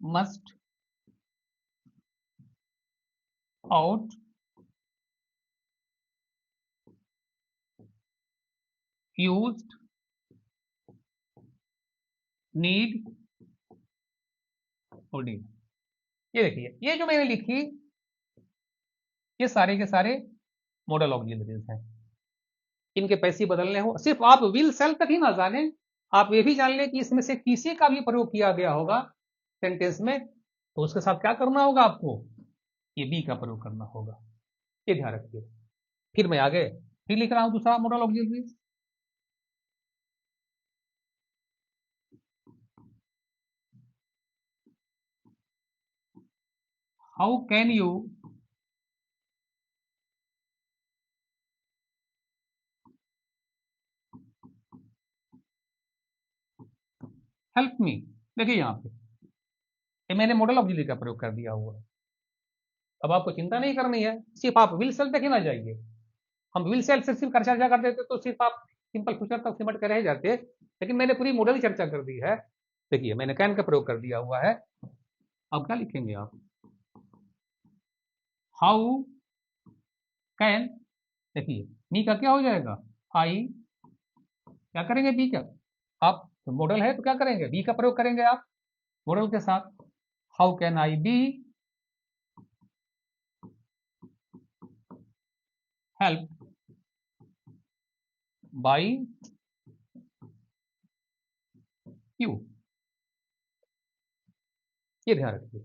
[SPEAKER 1] must ought used need OD। ये देखिए, ये जो मैंने लिखी, ये सारे के सारे मॉडल ऑक्सिलरीज हैं। इनके पैसे बदलने हो, सिर्फ आप विल सेल तक ही ना जाने, आप ये भी जान लें कि इसमें से किसी का भी प्रयोग किया गया होगा सेंटेंस में, तो उसके साथ क्या करना होगा आपको, ये बी का प्रयोग करना होगा। ये ध्यान रखिए। फिर मैं आगे फिर लिख रहा हूं दूसरा model auxiliaries. How can you help me. देखिए यहाँ पे ये मैंने मॉडल ऑक्सिलरी का प्रयोग कर दिया हुआ है। अब आपको चिंता नहीं करनी है, सिर्फ आप विल सेल तक ही ना जाइए। हम विल सेल से सिर्फ चर्चा कर देते तो सिर्फ आप सिंपल फ्यूचर तक सिमट कर रह जाते, लेकिन मैंने पूरी मॉडल चर्चा कर दी है। देखिए मैंने कैन का प्रयोग कर दिया हुआ है। अब क्या लिखेंगे आप, हाउ कैन, देखिए मी का क्या हो जाएगा, आई, क्या करेंगे बी का, आप मॉडल है तो क्या करेंगे, बी का प्रयोग करेंगे आप मॉडल के साथ। How can I B help by you. ये ध्यान रखिए।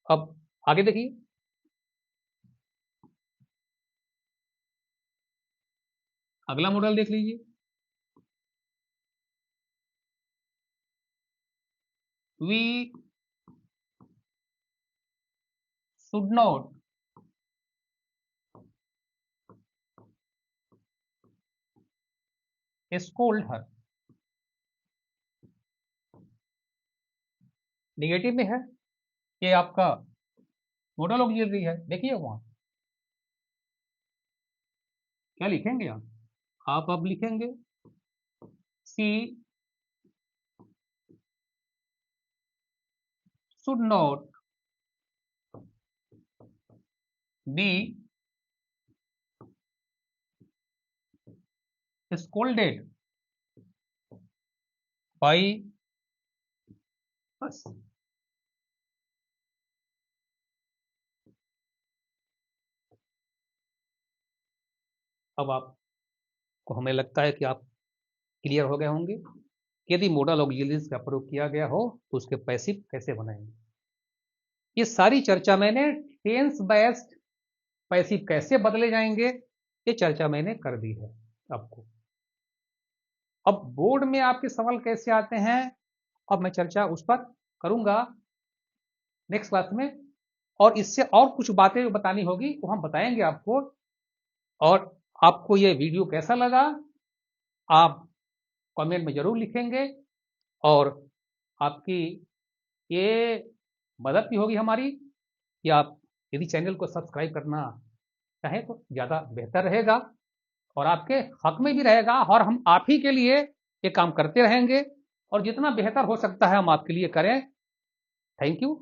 [SPEAKER 1] अब आगे देखिए, अगला मॉडल देख लीजिए। We should not scold her. Negative में है, ये आपका मॉडल ऑक्सिलरी है। देखिए वहां क्या लिखेंगे आप अब लिखेंगे she should not be scolded by us। अब आपको हमें लगता है कि आप क्लियर हो गए होंगे, यदि मॉडल ऑक्सिलरीज का प्रयोग किया गया हो तो उसके पैसिव कैसे बनाएंगे। ये सारी चर्चा मैंने टेंस बेस्ड पैसिव कैसे बदले जाएंगे, ये चर्चा मैंने कर दी है आपको। अब बोर्ड में आपके सवाल कैसे आते हैं, अब मैं चर्चा उस पर करूंगा नेक्स्ट क्लास में, और इससे और कुछ बातें बतानी होगी वो हम बताएंगे आपको। और आपको ये वीडियो कैसा लगा आप कमेंट में जरूर लिखेंगे, और आपकी ये मदद भी होगी हमारी कि आप यदि चैनल को सब्सक्राइब करना चाहें तो ज़्यादा बेहतर रहेगा, और आपके हक में भी रहेगा, और हम आप ही के लिए ये काम करते रहेंगे, और जितना बेहतर हो सकता है हम आपके लिए करें। Thank you.